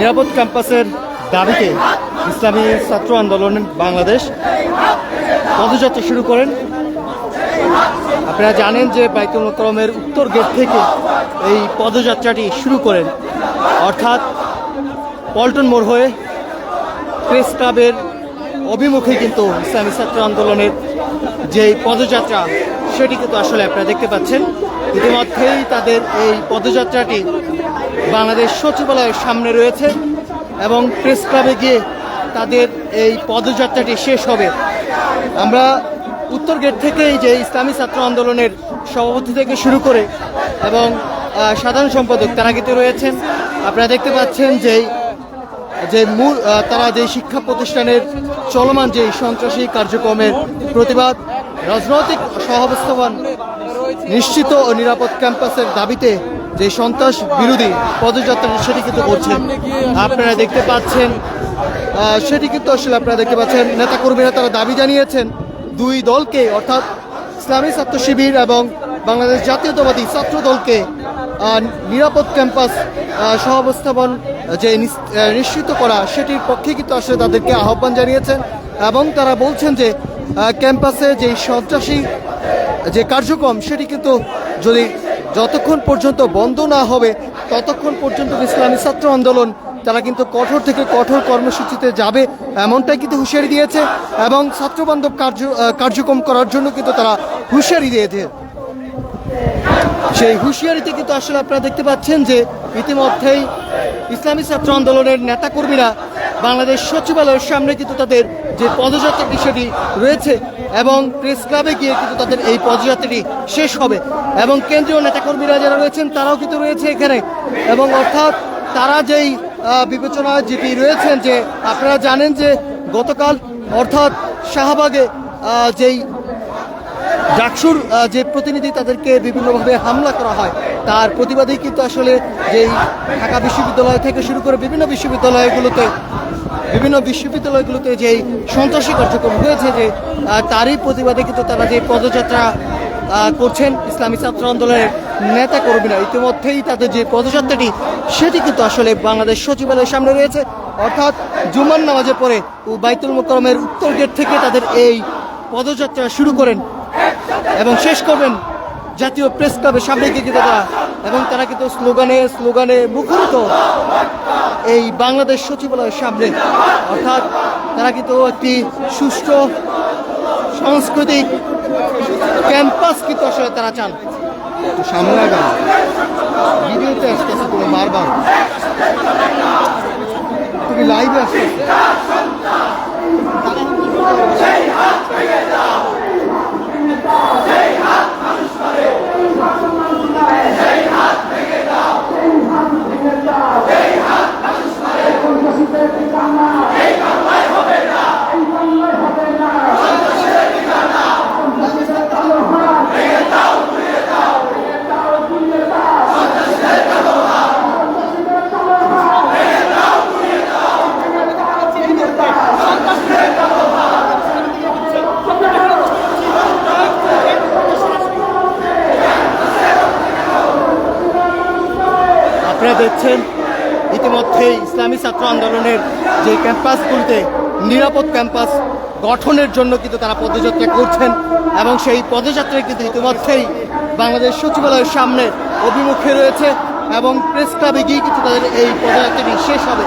নিরাপদ ক্যাম্পাসের দাবিতে ইসলামী ছাত্র আন্দোলন বাংলাদেশ পদযাত্রা শুরু করেন। আপনারা জানেন যে বাইতুল মোকাররমের উত্তর গেট থেকে এই পদযাত্রাটি শুরু করেন, অর্থাৎ পল্টন মোড় হয়ে প্রেস ক্লাবের অভিমুখে কিন্তু ইসলামী ছাত্র আন্দোলনের যে পদযাত্রা সেটি কিন্তু আসলে আপনারা দেখতে পাচ্ছেন। ইতিমধ্যেই তাদের এই পদযাত্রাটি বাংলাদেশ সচিবালয়ের সামনে রয়েছে এবং প্রেস ক্লাবে গিয়ে তাদের এই পদযাত্রাটি শেষ হবে। আমরা উত্তর গেট থেকেই যে ইসলামী ছাত্র আন্দোলনের সভাপতি থেকে শুরু করে এবং সাধারণ সম্পাদক তারা কিন্তু রয়েছেন। আপনারা দেখতে পাচ্ছেন যে মূল তারা যে শিক্ষা প্রতিষ্ঠানের চলমান যে সন্ত্রাসী কার্যক্রমের প্রতিবাদ, রাজনৈতিক সহাবস্থান নিশ্চিত ও নিরাপদ ক্যাম্পাসের দাবিতে যে সন্ত্রাস বিরোধী পদযাত্রা সেটি কিন্তু করছেন। আপনারা দেখতে পাচ্ছেন সেটি কিন্তু আসলে আপনারা দেখতে পাচ্ছেন নেতাকর্মীরা তারা দাবি জানিয়েছেন দুই দলকে, অর্থাৎ ইসলামী ছাত্র শিবির এবং বাংলাদেশ জাতীয়তাবাদী ছাত্র দলকে নিরাপদ ক্যাম্পাস সহাবস্থাপন যে নিশ্চিত করা সেটির পক্ষে কিন্তু আসলে তাদেরকে আহ্বান জানিয়েছেন এবং তারা বলছেন যে ক্যাম্পাসে যে সন্ত্রাসী যে কার্যক্রম সেটি কিন্তু যতক্ষণ পর্যন্ত বন্ধ না হবে ততক্ষণ পর্যন্ত ইসলামী ছাত্র আন্দোলন তারা কিন্তু কঠোর থেকে কঠোর কর্মসূচিতে যাবে এমনটাই কিন্তু হুঁশিয়ারি দিয়েছে এবং ছাত্রবান্ধব কার্যক্রম করার জন্য কিন্তু তারা হুঁশিয়ারি দিয়েছে। সেই হুঁশিয়ারিতে কিন্তু আসলে আপনারা দেখতে পাচ্ছেন যে ইতিমধ্যেই ইসলামী ছাত্র আন্দোলনের নেতাকর্মীরা বাংলাদেশ সচিবালয়ের সামনে কিন্তু তাদের যে পদযাত্রাটি সেটি রয়েছে এবং প্রেস ক্লাবে গিয়ে কিন্তু তাদের এই পদযাত্রাটি শেষ হবে এবং কেন্দ্রীয় নেতাকর্মীরা যারা রয়েছেন তারাও কিন্তু রয়েছে এখানে এবং অর্থাৎ তারা যেই বিবেচনা যেটি রয়েছেন যে আপনারা জানেন যে গতকাল অর্থাৎ শাহবাগে যেই ডাকসুর যে প্রতিনিধি তাদেরকে বিভিন্নভাবে হামলা করা হয় তার প্রতিবাদেই কিন্তু আসলে যেই ঢাকা বিশ্ববিদ্যালয় থেকে শুরু করে বিভিন্ন বিশ্ববিদ্যালয়গুলোতে যেই সন্ত্রাসী কার্যক্রম হয়েছে যে তারই প্রতিবাদে কিন্তু তারা যে পদযাত্রা করছেন ইসলামী ছাত্র আন্দোলনের নেতা কর্মীরা ইতিমধ্যেই তাদের যে পদযাত্রাটি সেটি কিন্তু আসলে বাংলাদেশ সচিবালয়ের সামনে রয়েছে, অর্থাৎ জুমার নামাজের পরে বাইতুল মোকাররমের উত্তর গেট থেকে তাদের এই পদযাত্রা শুরু করেন এবং শেষ করবেন জাতীয় প্রেস ক্লাবের সামনে গিয়ে তারা এবং তারা কিন্তু স্লোগানে মুখরিত এই বাংলাদেশ সচিবালয়ের সামনে, অর্থাৎ তারা কিন্তু একটি সুষ্ঠু সাংস্কৃতিক ক্যাম্পাস কিন্তু আসলে তারা চান। সামনে ভিডিওতে আসতেছে কোনো বারবার তুমি লাইভে আসতেছে দেখছেন ইতিমধ্যেই ইসলামী ছাত্র আন্দোলনের যে ক্যাম্পাসগুলিতে নিরাপদ ক্যাম্পাস গঠনের জন্য কিন্তু তারা পদযাত্রা করছেন এবং সেই পদযাত্রায় কিন্তু ইতিমধ্যেই বাংলাদেশ সচিবালয়ের সামনে অভিমুখে রয়েছে এবং প্রেস ক্লাবে গিয়ে কিন্তু তাদের এই পদযাত্রাটি শেষ হবে।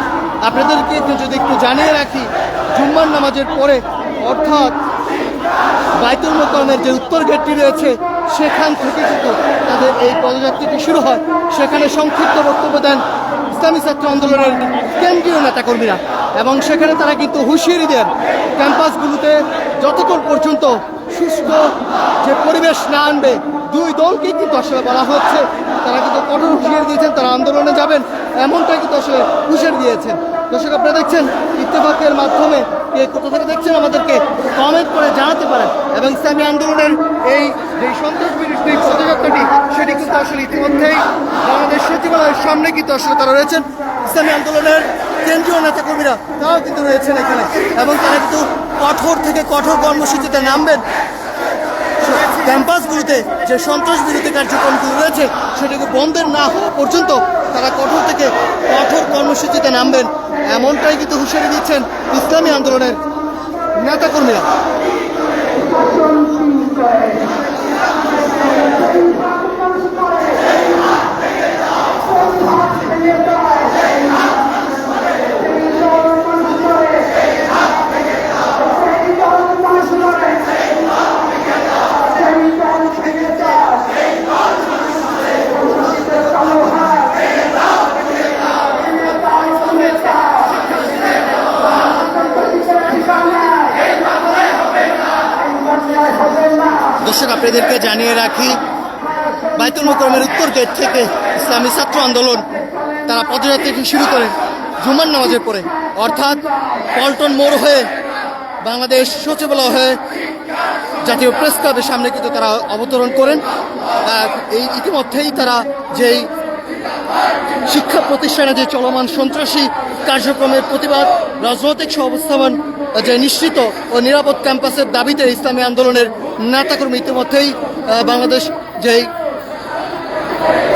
আপনাদেরকে যদি একটু জানিয়ে রাখি, জুম্মার নামাজের পরে অর্থাৎ বাইতুল মোকাররমের যে উত্তর গেটটি রয়েছে সেখান থেকে কিন্তু তাদের এই পদযাত্রাটি শুরু হয়। সেখানে সংক্ষিপ্ত বক্তব্য দেন ইসলামী ছাত্র আন্দোলনের কেন্দ্রীয় নেতাকর্মীরা এবং সেখানে তারা কিন্তু হুঁশিয়ারি দেন ক্যাম্পাসগুলোতে যতক্ষণ পর্যন্ত সুস্থ যে পরিবেশ না আনবে দুই দলকে কিন্তু আসলে বলা হচ্ছে তারা কিন্তু কঠোর হুঁশিয়ারি দিয়েছেন তারা আন্দোলনে যাবেন এমনটাই কিন্তু আসলে হুঁশিয়ারি দিয়েছেন। দর্শক আপনারা দেখছেন ইত্তেফাকের মাধ্যমে কে কোথা থেকে দেখছেন আমাদেরকে কমেন্ট করে জানাতে পারেন এবং ইসলামী আন্দোলনের এই যে সন্ত্রাস বিরোধী পদযাত্রাটি সেটি কিন্তু আসলে ইতিমধ্যেই বাংলাদেশ সচিবালয়ের সামনে কিন্তু আসলে তারা রয়েছেন। ইসলামী আন্দোলনের কেন্দ্রীয় নেতাকর্মীরা তারাও কিন্তু রয়েছেন এখানে এবং তারা কিন্তু কঠোর থেকে কঠোর কর্মসূচিতে নামবেন ক্যাম্পাসগুলিতে যে সন্ত্রাস বিরোধী কার্যক্রমগুলো রয়েছে সেটাকে বন্ধের না হওয়া পর্যন্ত তারা কঠোর থেকে কঠোর কর্মসূচিতে নামবেন, এমনটাই কিন্তু হুঁশিয়ারি দিচ্ছেন ইসলামী আন্দোলনের নেতাকর্মীরা। দর্শক, আপনাদেরকে জানিয়ে রাখি, বাইতুল মোকাররমের উত্তর গেট থেকে ইসলামী ছাত্র আন্দোলন তারা পদযাত্রাটি শুরু করেন জুমার নামাজের পরে, অর্থাৎ পল্টন মোড় হয়ে বাংলাদেশ সচিবালয় হয়ে জাতীয় প্রেস ক্লাবের সামনে কিন্তু তারা অবতরণ করেন। এই ইতিমধ্যেই তারা যেই শিক্ষা প্রতিষ্ঠানে যে চলমান সন্ত্রাসী কার্যক্রমের প্রতিবাদ, রাজনৈতিক সহাবস্থান যে নিশ্চিত ও নিরাপদ ক্যাম্পাসের দাবিতে ইসলামী আন্দোলনের নেতাকর্মী ইতিমধ্যেই বাংলাদেশ যেই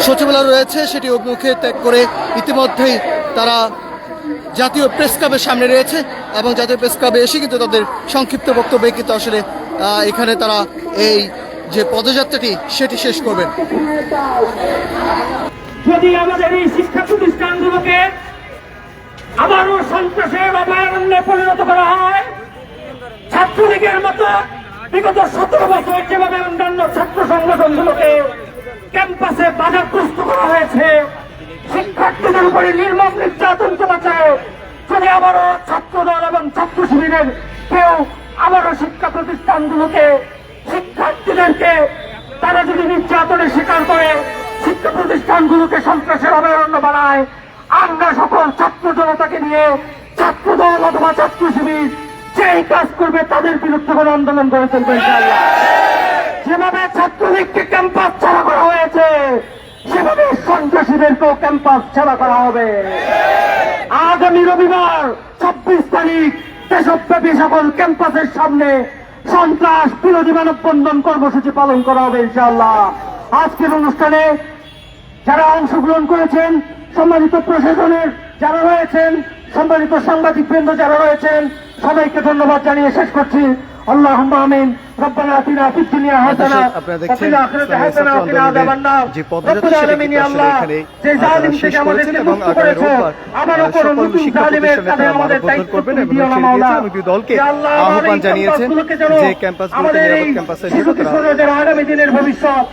সচিবালয় রয়েছে সেটি অভিমুখে ত্যাগ করে ইতিমধ্যেই তারা জাতীয় প্রেস ক্লাবের সামনে রয়েছে এবং জাতীয় প্রেস ক্লাবে এসে কিন্তু তাদের সংক্ষিপ্ত বক্তব্যে কিন্তু আসলে এখানে তারা এই যে পদযাত্রাটি সেটি শেষ করবেন। যদি আমাদের এই শিক্ষা প্রতিষ্ঠানগুলোকে আবারও সন্ত্রাসের অভয়ারণ্যে পরিণত করা হয়, ছাত্রলীগের মতো বিগত 17 বছর যেভাবে অন্যান্য ছাত্র সংগঠনগুলোকে ক্যাম্পাসে বাধাগ্রস্ত করা হয়েছে, শিক্ষার্থীদের উপরে নির্মম নির্যাতন চলেছে, যদি আবারও ছাত্রদল এবং ছাত্র শিবিরের কেউ আবারও শিক্ষা প্রতিষ্ঠানগুলোকে, শিক্ষার্থীদেরকে তারা যদি নির্যাতনের শিকার করে শিক্ষা প্রতিষ্ঠানগুলোকে সন্ত্রাসের অভয়ারণ্য বানায়, আমরা সকল ছাত্র জনতাকে নিয়ে ছাত্রদল অথবা ছাত্র শিবির যেই কাজ করবে তাদের বিরুদ্ধে কোনো আন্দোলন করে চলবে ইনশাআল্লাহ। যেভাবে ছাত্রলীগকে ক্যাম্পাস ছাড়া করা হয়েছে সেভাবে সন্ত্রাসীদেরকেও ক্যাম্পাস ছাড়া করা হবে। আগামী রবিবার 26 তারিখ দেশব্যাপী সকল ক্যাম্পাসের সামনে সন্ত্রাস বিরোধী মানববন্ধন কর্মসূচি পালন করা হবে ইনশাআল্লাহ। আজকের অনুষ্ঠানে যারা অংশগ্রহণ করেছেন, সম্মানিত প্রশাসনের যারা রয়েছেন, সম্মানিত সাংবাদিক বৃন্দ যারা রয়েছেন, সবাইকে ধন্যবাদ জানিয়ে শেষ করছি। আল্লাহুম্মা আমিন। রব্বানা আতিনা ফিদ দুনিয়া হাসানাহ ওয়া ফিল আখিরাতি হাসানাহ ওয়া কিনা আযাবান্নার। রব্বুল আলামিন আল্লাহ যে জালিম থেকে আমাদেরকে মুক্ত করেছে, আমার উপর নতুন জালিমের কাঁধে আমাদের দায়িত্ব দিও না মাওলা। আল্লাহ আহ্বান জানিয়েছেন যে ক্যাম্পাসগুলোকে নিরাপদ ক্যাম্পাসের জন্য আগামী দিনের ভবিষ্যৎ